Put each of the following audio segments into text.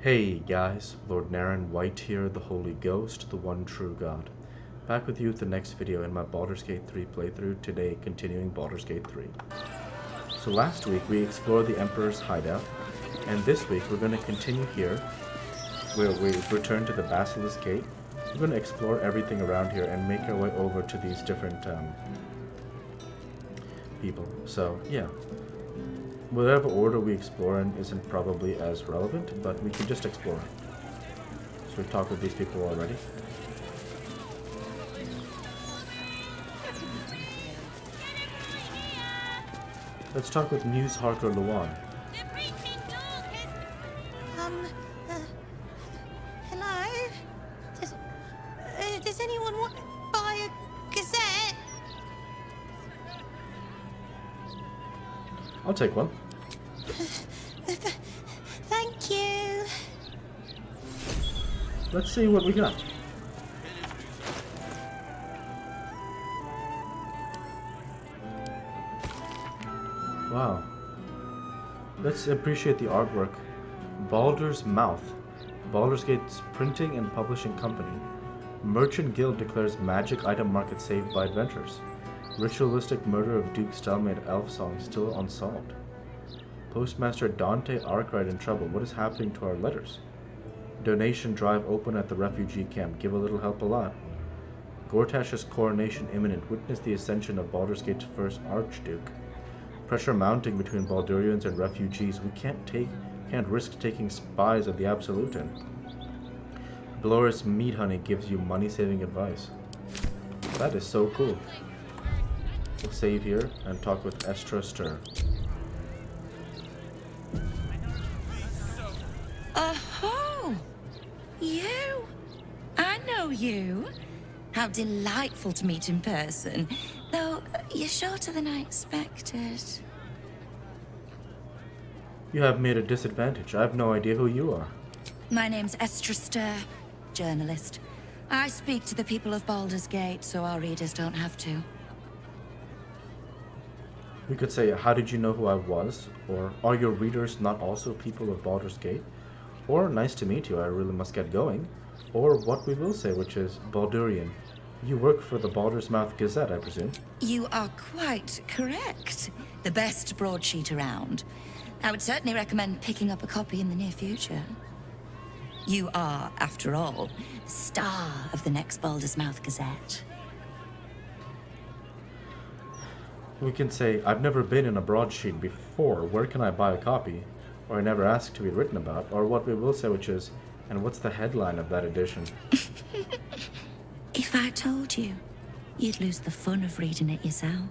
Hey guys, Lord Naren, White here, the Holy Ghost, the one true God. Back with you with the next video in my Baldur's Gate 3 playthrough, today continuing Baldur's Gate 3. So last week we explored the Emperor's hideout, and this week we're going to continue here, where we return to the Basilisk Gate. We're going to explore everything around here and make our way over to these different people. So yeah. Whatever order we explore in isn't probably as relevant, but we can just explore. So we've talked with these people already. Let's talk with Muse Harker Luan. Um, hello? Does anyone want to buy a gazette? I'll take one. Thank you. Let's see what we got. Wow. Let's appreciate the artwork. Baldur's Mouth. Baldur's Gate's printing and publishing company. Merchant Guild declares magic item market saved by adventurers. Ritualistic murder of Duke Stelmate Elfsong still unsolved. Postmaster Dante Arkwright in trouble. What is happening to our letters? Donation drive open at the refugee camp. Give a little, help a lot. Gortash's coronation imminent. Witness the ascension of Baldur's Gate's first Archduke. Pressure mounting between Baldurians and refugees. We can't risk taking spies of the Absolute in. Bloris Meat Honey gives you money-saving advice. That is so cool. We'll save here and talk with Estra Stir. Oh, you? I know you. How delightful to meet in person. Though, you're shorter than I expected. You have me at a disadvantage. I have no idea who you are. My name's Estra Stir, journalist. I speak to the people of Baldur's Gate, so our readers don't have to. We could say, how did you know who I was? Or, are your readers not also people of Baldur's Gate? Or, nice to meet you, I really must get going. Or, what we will say, which is, Baldurian. You work for the Baldur's Mouth Gazette, I presume? You are quite correct. The best broadsheet around. I would certainly recommend picking up a copy in the near future. You are, after all, the star of the next Baldur's Mouth Gazette. We can say, I've never been in a broadsheet before, where can I buy a copy? Or I never asked to be written about, or what we will say, which is, and what's the headline of that edition? If I told you, you'd lose the fun of reading it yourself.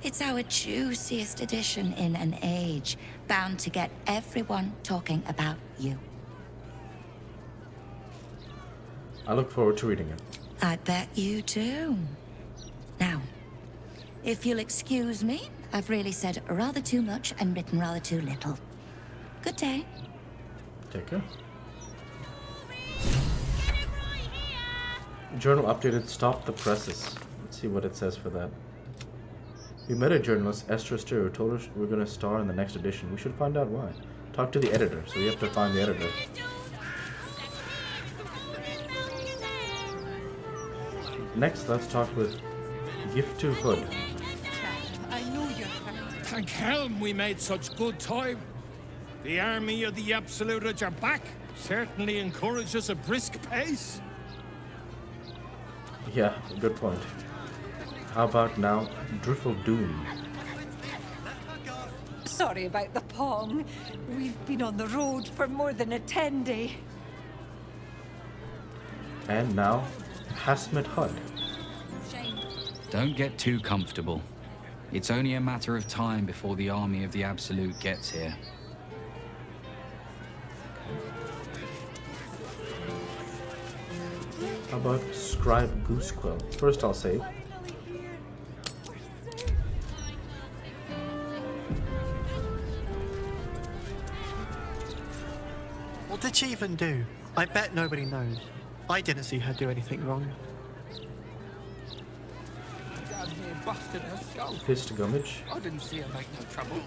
It's our juiciest edition in an age bound to get everyone talking about you. I look forward to reading it. I bet you do. Now, if you'll excuse me, I've really said rather too much and written rather too little. Good day. Take care. Journal updated, stop the presses. Let's see what it says for that. We met a journalist, Estra Stir, who told us we're going to star in the next edition. We should find out why. Talk to the editor, so we have to find the editor. Next, let's talk with Gift to Hood. I know you heard. Thank Helm we made such good time. The army of the Absolute are back. Certainly encourages a brisk pace. Yeah, good point. How about now, Driffle Doom? Sorry about the pong. We've been on the road for more than a 10-day. And now, Hasmet Hud. Don't get too comfortable. It's only a matter of time before the army of the Absolute gets here. How about Scribe Goosequill? First I'll save. What did she even do? I bet nobody knows. I didn't see her do anything wrong. Busted her skull. Fist Gummidge. I didn't see her make no trouble.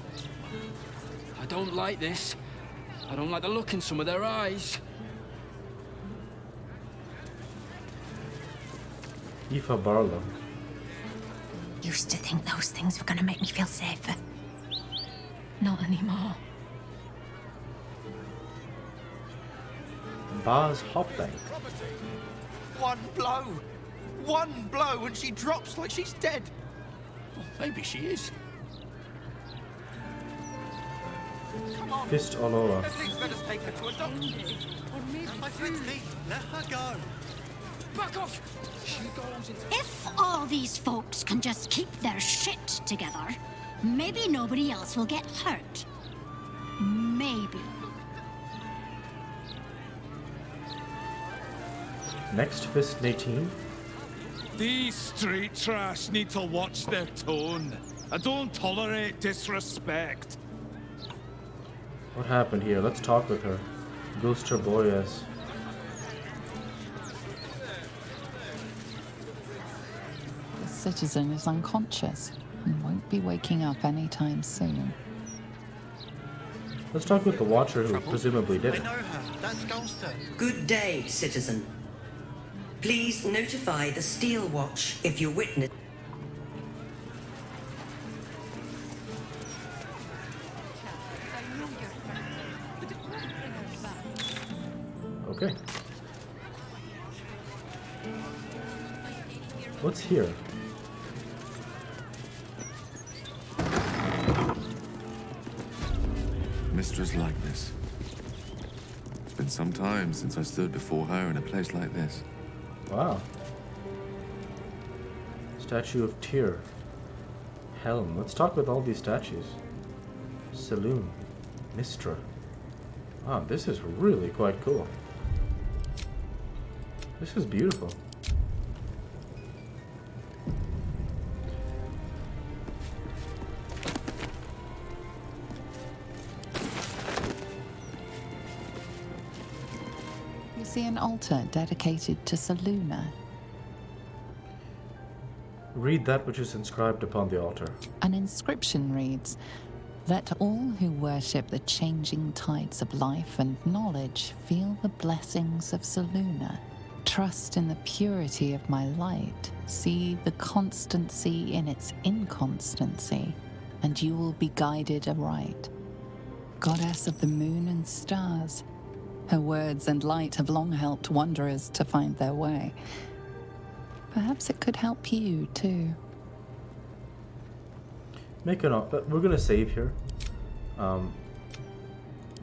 I don't like this. I don't like the look in some of their eyes. Aoife Barlow. Used to think those things were gonna make me feel safer. Not anymore. Baz Hopbank. One blow and she drops like she's dead. Well, maybe she is. Come on. Fist Oloa. At least let us take her to a doctor. My friend's me. Let her go. Back off! She goes into... If all these folks can just keep their shit together, maybe nobody else will get hurt. Maybe. Next, Fist Natine. These street trash need to watch their tone. I don't tolerate disrespect. What happened here? Let's talk with her. Gulster Boyas. The citizen is unconscious and won't be waking up anytime soon. Let's talk with the Watcher who presumably did I it. know her. That's Gulster. Good day, citizen. Please notify the Steel Watch if you witness. Okay. What's here? Mistress likeness. It's been some time since I stood before her in a place like this. Wow. Statue of Tyr. Helm. Let's talk with all these statues. Saloon. Mistra. Wow, this is really quite cool. This is beautiful. You see an altar dedicated to Saluna. Read that which is inscribed upon the altar. An inscription reads, "Let all who worship the changing tides of life and knowledge feel the blessings of Saluna. Trust in the purity of my light. See the constancy in its inconstancy, and you will be guided aright. Goddess of the moon and stars, her words and light have long helped wanderers to find their way. Perhaps it could help you, too." Make an offer. We're gonna save here.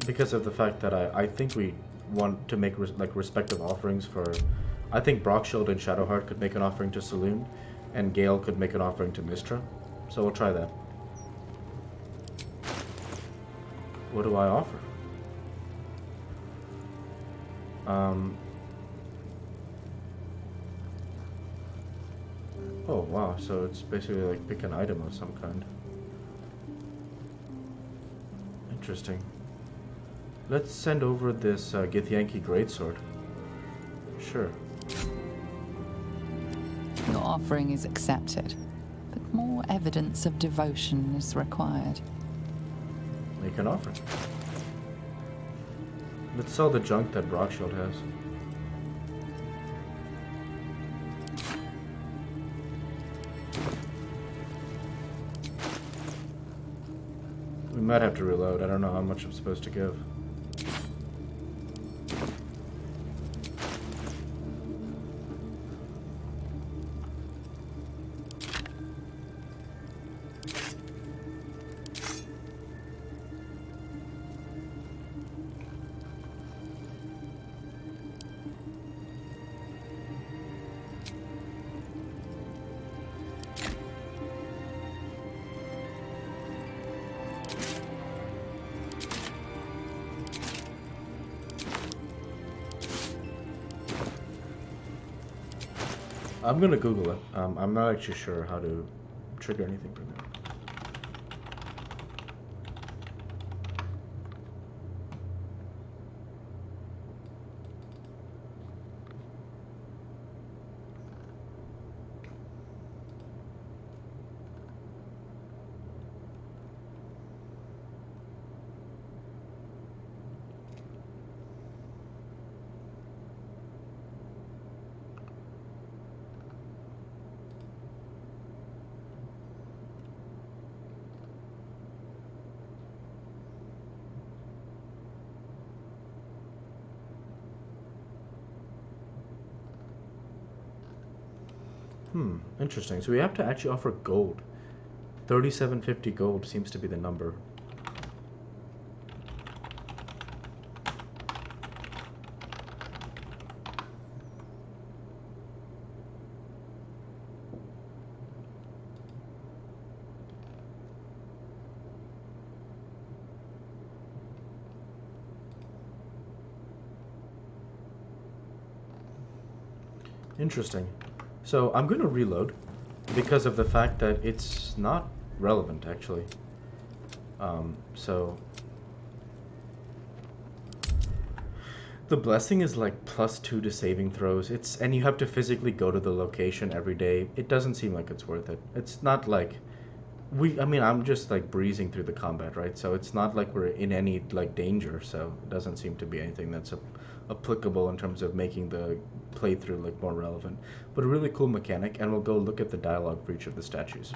Because of the fact that I think we want to make respective offerings for... I think Brockshield and Shadowheart could make an offering to Saloon, and Gale could make an offering to Mistra. So we'll try that. What do I offer? Oh wow, so it's basically like pick an item of some kind. Interesting. Let's send over this Githyanki Greatsword. Sure. Your offering is accepted, but more evidence of devotion is required. Make an offer. Let's sell the junk that Brockshield has. We might have to reload. I don't know how much I'm supposed to give. I'm gonna Google it. I'm not actually sure how to trigger anything from it. Interesting. So we have to actually offer gold. 3750 gold seems to be the number. Interesting. So I'm going to reload because of the fact that it's not relevant, actually. So the blessing is like +2 to saving throws. And you have to physically go to the location every day. It doesn't seem like it's worth it. It's not like I mean, I'm just like breezing through the combat, right? So it's not like we're in any like danger. So it doesn't seem to be anything that's applicable in terms of making the playthrough like more relevant. But a really cool mechanic, and we'll go look at the dialogue for each of the statues.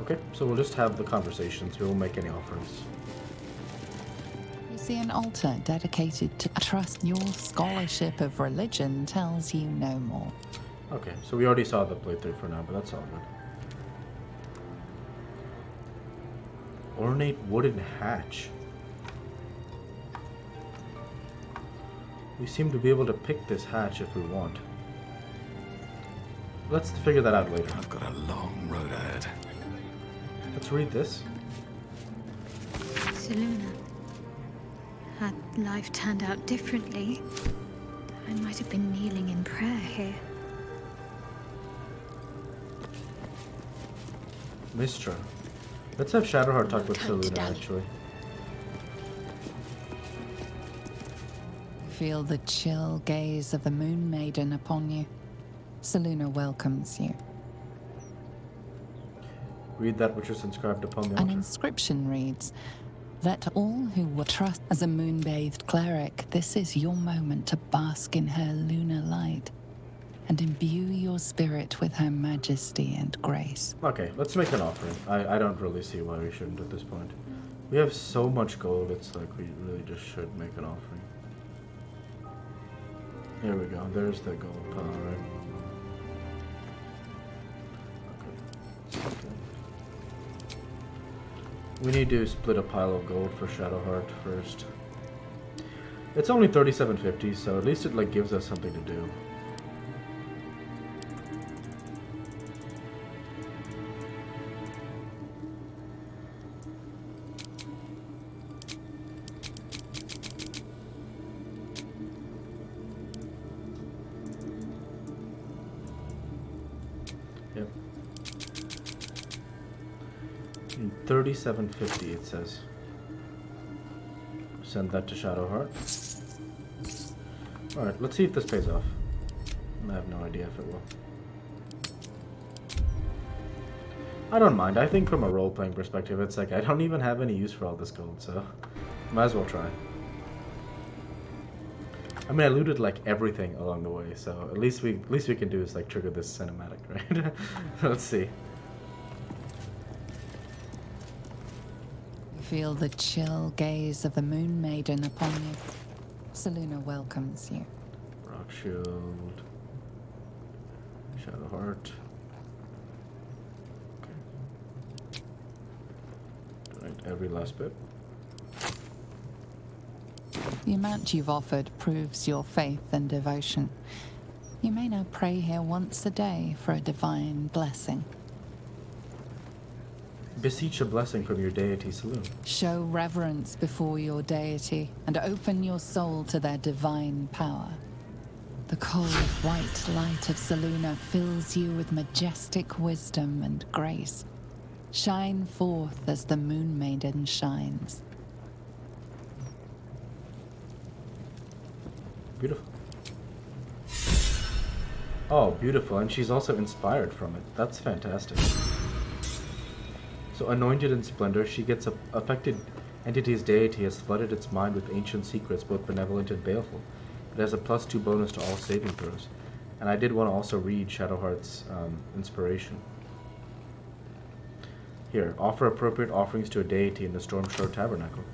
Okay, so we'll just have the conversations. We won't make any offerings. You see an altar dedicated to trust. Your scholarship of religion tells you no more. Okay, so we already saw the playthrough for now, but that's all good. Ornate wooden hatch. We seem to be able to pick this hatch if we want. Let's figure that out later. I've got a long road ahead. Let's read this. Seluna. Had life turned out differently, I might have been kneeling in prayer here. Mistra. Let's have Shadowheart talk with Time to Seluna, die. actually. Feel the chill gaze of the Moon Maiden upon you. Seluna welcomes you. Read that which is inscribed upon the An altar. inscription reads, "Let all who will trust as a moon-bathed cleric, this is your moment to bask in her lunar light and imbue your spirit with her majesty and grace." Okay, let's make an offering. I don't really see why we shouldn't at this point. We have so much gold, it's like we really just should make an offering. Here we go, there's the gold pile, right? Okay. We need to split a pile of gold for Shadowheart first. It's only 3750, so at least it like gives us something to do. Yep. 3750 it says. Send that to Shadowheart. Alright, let's see if this pays off. I have no idea if it will. I don't mind. I think from a role-playing perspective, it's like I don't even have any use for all this gold, so might as well try. I mean, I looted like everything along the way, so at least we can do is like trigger this cinematic, right? Let's see. Feel the chill gaze of the Moon Maiden upon you. Seluna welcomes you. Rock Shield. Shadowheart. Okay. Right, every last bit. The amount you've offered proves your faith and devotion. You may now pray here once a day for a divine blessing. Beseech a blessing from your deity, Saloon. Show reverence before your deity and open your soul to their divine power. The cold white light of Saluna fills you with majestic wisdom and grace. Shine forth as the Moon Maiden shines. Beautiful. Oh, beautiful, and she's also inspired from it. That's fantastic. So, anointed in splendor, she gets a affected entity's deity has flooded its mind with ancient secrets, both benevolent and baleful. It has a +2 bonus to all saving throws. And I did want to also read Shadowheart's inspiration. Here, offer appropriate offerings to a deity in the Stormshore Tabernacle.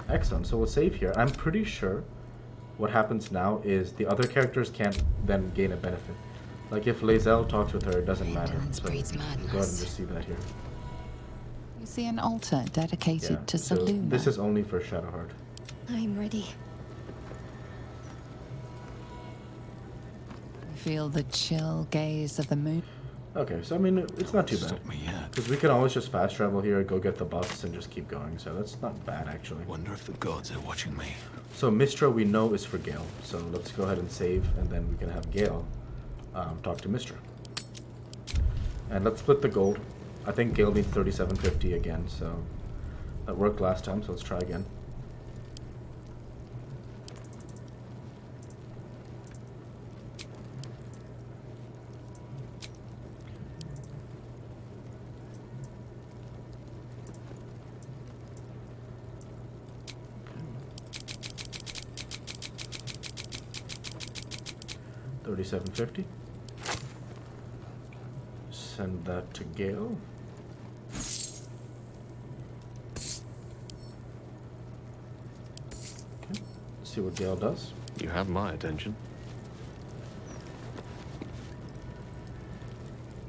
Excellent, so we'll save here. I'm pretty sure what happens now is the other characters can't then gain a benefit. Like if Lae'zel talks with her, it doesn't matter. So go ahead and just see that here. You see an altar dedicated to so Saluna. this is only for Shadowheart. I'm ready. Feel the chill gaze of the moon. Okay, so I mean, it's not too bad. Because we can always just fast travel here, go get the buffs, and just keep going. So that's not bad, actually. Wonder if the gods are watching me. So Mistra we know is for Gale. So let's go ahead and save, and then we can have Gale talk to Mistra. And let's split the gold. I think Gale needs 3750 again, so that worked last time, so let's try again. $37.50. Send that to Gale. Okay. See what Gale does. You have my attention.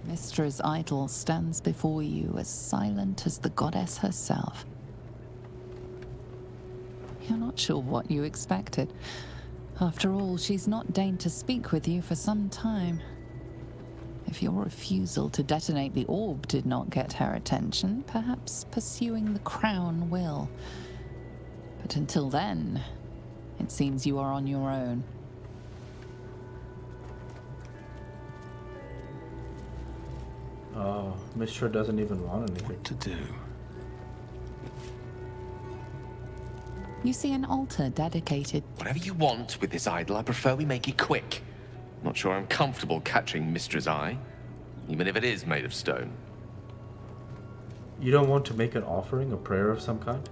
Mistra's idol stands before you as silent as the goddess herself. You're not sure what you expected. After all, she's not deigned to speak with you for some time. If your refusal to detonate the orb did not get her attention, perhaps pursuing the crown will. But until then, it seems you are on your own. Oh, Mistra doesn't even want anything. What to do? You see an altar dedicated. Whatever you want with this idol, I prefer we make it quick. Not sure I'm comfortable catching Mistra's eye, even if it is made of stone. You don't want to make an offering, a prayer of some kind?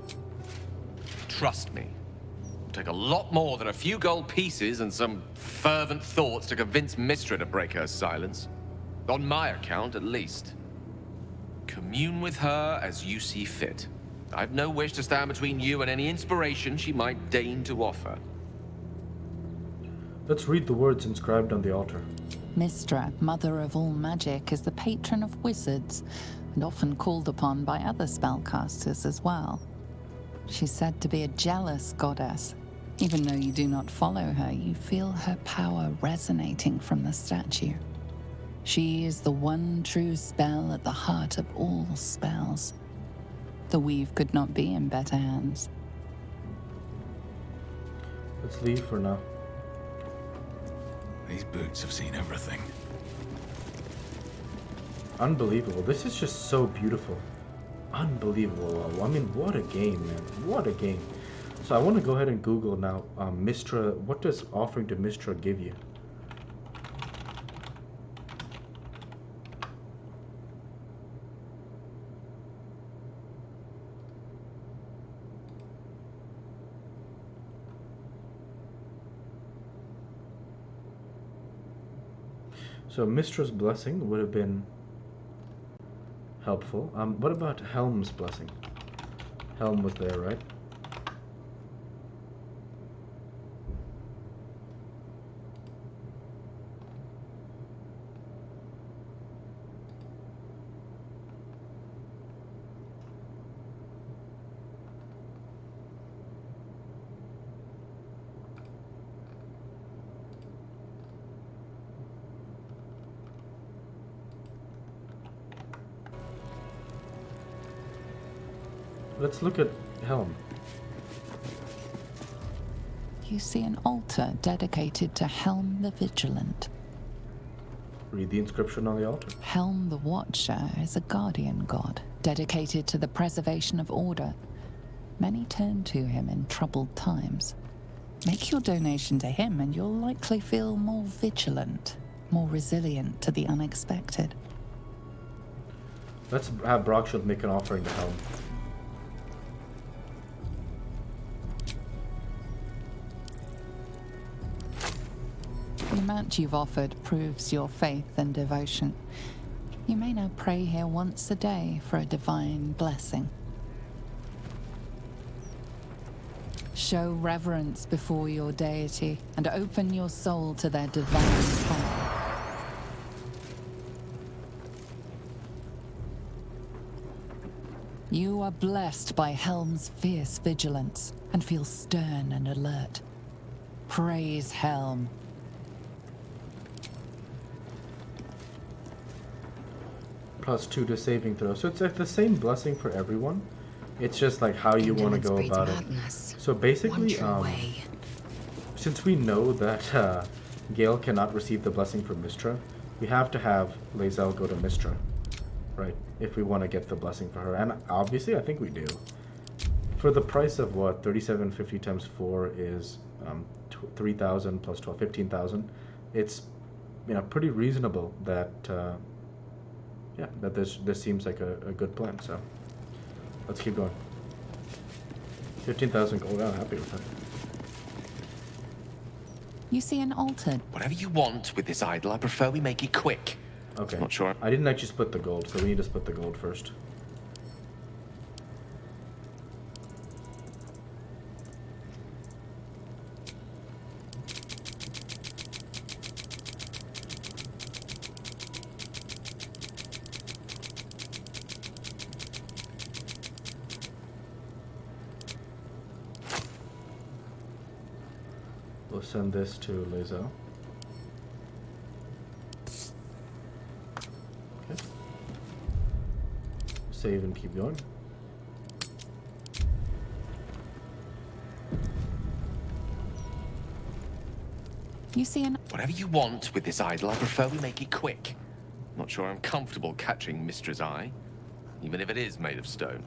Trust me. It'll take a lot more than a few gold pieces and some fervent thoughts to convince Mistra to break her silence. On my account, at least. Commune with her as you see fit. I've no wish to stand between you and any inspiration she might deign to offer. Let's read the words inscribed on the altar. Mistra, mother of all magic, is the patron of wizards and often called upon by other spellcasters as well. She's said to be a jealous goddess. Even though you do not follow her, you feel her power resonating from the statue. She is the one true spell at the heart of all spells. The weave could not be in better hands. Let's leave for now. These boots have seen everything. Unbelievable. This is just so beautiful. Unbelievable. I mean, what a game, man. What a game. So I want to go ahead and Google now, Mistra. What does offering to Mistra give you? So Mistra's blessing would have been helpful. What about Helm's blessing? Helm was there, right? let's look at Helm. You see an altar dedicated to Helm the Vigilant. Read the inscription on the altar. Helm the Watcher is a guardian god, dedicated to the preservation of order. Many turn to him in troubled times. Make your donation to him and you'll likely feel more vigilant, more resilient to the unexpected. Let's have Brockshield make an offering to Helm. The amount you've offered proves your faith and devotion. You may now pray here once a day for a divine blessing. Show reverence before your deity and open your soul to their divine power. You are blessed by Helm's fierce vigilance and feel stern and alert. Praise Helm. +2 to saving throw. So it's like the same blessing for everyone. It's just like how you want to go about it. So basically, since we know that Gale cannot receive the blessing from Mystra, we have to have Lae'zel go to Mystra, right? If we want to get the blessing for her, and obviously I think we do. For the price of what 3750 times 4 is 3,000 plus 12, 15,000. It's pretty reasonable that. Yeah, that this seems like a good plan, so let's keep going. 15,000 gold, I'm happy with that. You see an altar. Whatever you want with this idol, I prefer we make it quick. Okay. Not sure. I didn't actually split the gold, so we need to split the gold first. We'll send this to Lae'zel. Okay. Save and keep going. You see an... Whatever you want with this idol, I prefer we make it quick. Not sure I'm comfortable catching Mystra's eye, even if it is made of stone.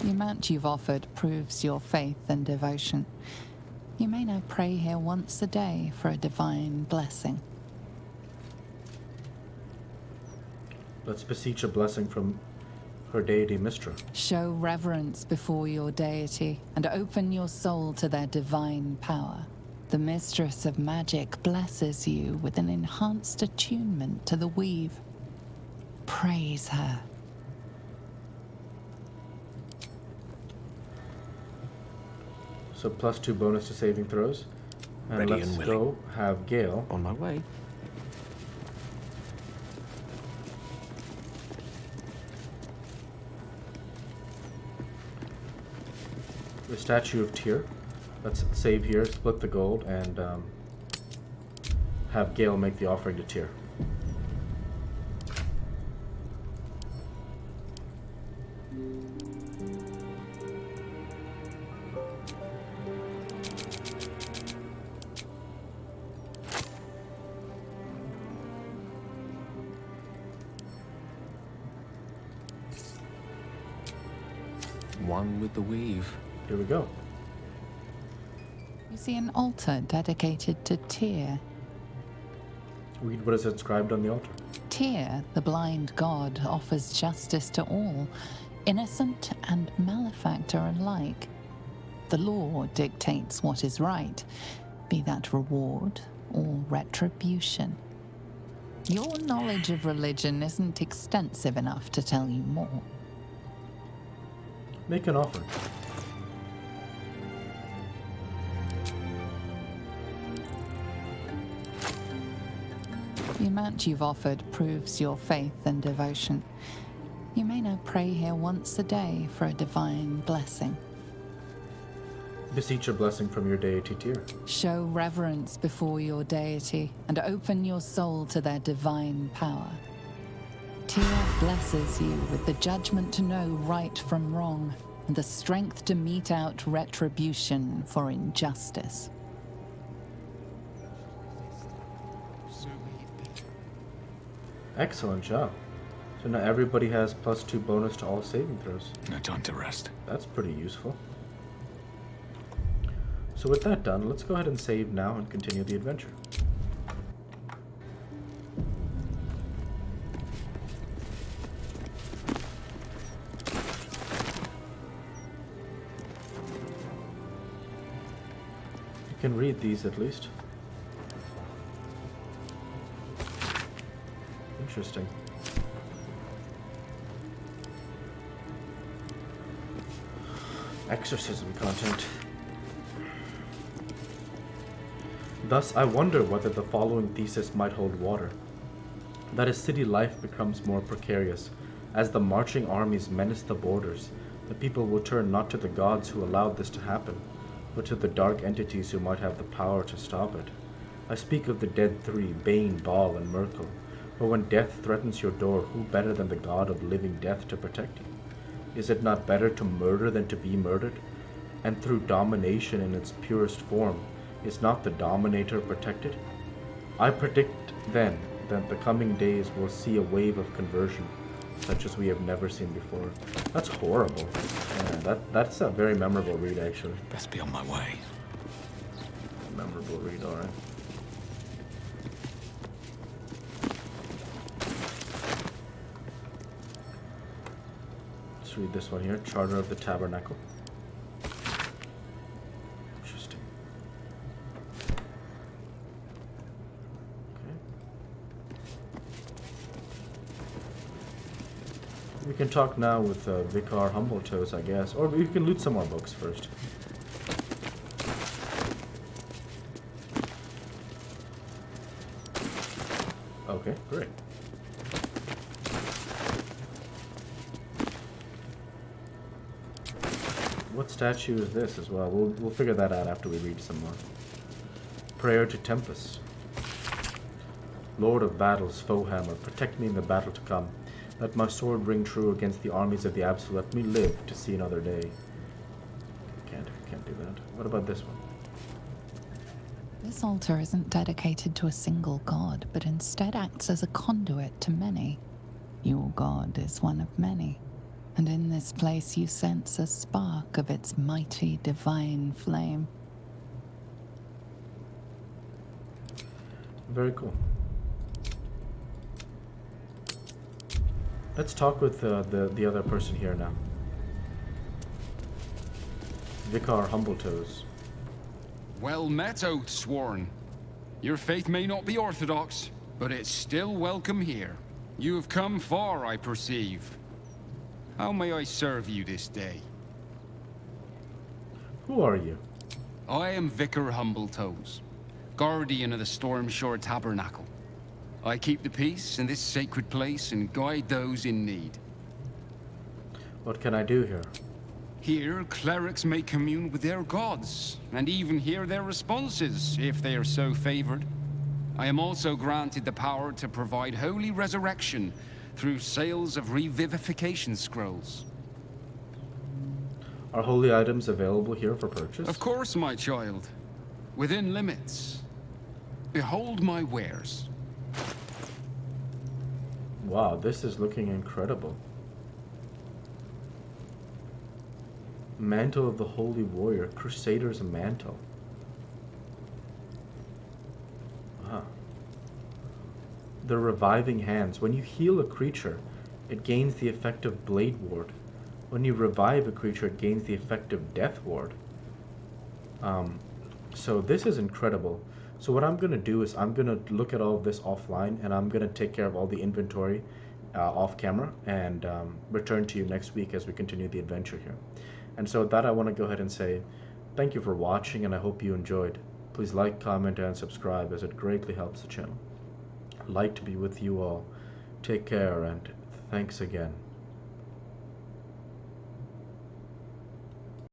The amount you've offered proves your faith and devotion. You may now pray here once a day for a divine blessing. Let's beseech a blessing from her deity Mystra. Show reverence before your deity and open your soul to their divine power. The mistress of magic blesses you with an enhanced attunement to the weave. Praise her. So +2 bonus to saving throws. And Ready let's and willing. go have Gale. On my way. The statue of Tyr. Let's save here, split the gold, and have Gale make the offering to Tyr. One with the weave. Here we go. You see an altar dedicated to Tyr. Read what is inscribed on the altar. Tyr, the blind god, offers justice to all, innocent and malefactor alike. The law dictates what is right, be that reward or retribution. Your knowledge of religion isn't extensive enough to tell you more. Make an offer. The amount you've offered proves your faith and devotion. You may now pray here once a day for a divine blessing. Beseech a blessing from your deity Tyr. Show reverence before your deity and open your soul to their divine power. Tyr blesses you with the judgment to know right from wrong and the strength to mete out retribution for injustice. Excellent job. So now everybody has +2 bonus to all saving throws. No time to rest. That's pretty useful. So with that done, let's go ahead and save now and continue the adventure. You can read these at least. Interesting. Exorcism content. Thus, I wonder whether the following thesis might hold water. That as city life becomes more precarious, as the marching armies menace the borders, the people will turn not to the gods who allowed this to happen, but to the dark entities who might have the power to stop it. I speak of the dead three, Bane, Baal, and Merkel. For when death threatens your door, who better than the god of living death to protect you? Is it not better to murder than to be murdered? And through domination in its purest form, is not the dominator protected? I predict then that the coming days will see a wave of conversion, such as we have never seen before. That's horrible. Yeah, that's a very memorable read, actually. Best be on my way. Memorable read, alright. Let's read this one here. Charter of the Tabernacle. Interesting. Okay. We can talk now with Vicar Humbletoes, I guess. Or we can loot some more books first. Okay, great. What statue is this as well? We'll figure that out after we read some more. Prayer to Tempest. Lord of battles, Foehammer, protect me in the battle to come. Let my sword ring true against the armies of the Absolute. Let me live to see another day. Can't do that. What about this one? This altar isn't dedicated to a single god, but instead acts as a conduit to many. Your god is one of many, and in this place you sense a spark of its mighty divine flame. Very cool. Let's talk with the other person here now. Vicar Humbletoes. Well met, Oathsworn. Your faith may not be orthodox, but it's still welcome here. You have come far, I perceive. How may I serve you this day? Who are you? I am Vicar Humbletoes, guardian of the Stormshore Tabernacle. I keep the peace in this sacred place and guide those in need. What can I do here? Here, clerics may commune with their gods, and even hear their responses, if they are so favored. I am also granted the power to provide holy resurrection through sales of revivification scrolls. Are holy items available here for purchase? Of course, my child. Within limits. Behold my wares. Wow, this is looking incredible. Mantle of the Holy Warrior, Crusader's Mantle. Wow. The Reviving Hands. When you heal a creature, it gains the effect of Blade Ward. When you revive a creature, it gains the effect of Death Ward. So this is incredible. So what I'm going to do is I'm going to look at all of this offline, and I'm going to take care of all the inventory off camera and return to you next week as we continue the adventure here. And so with that, I want to go ahead and say thank you for watching, and I hope you enjoyed. Please like, comment, and subscribe, as it greatly helps the channel. Light to be with you all. Take care, and thanks again.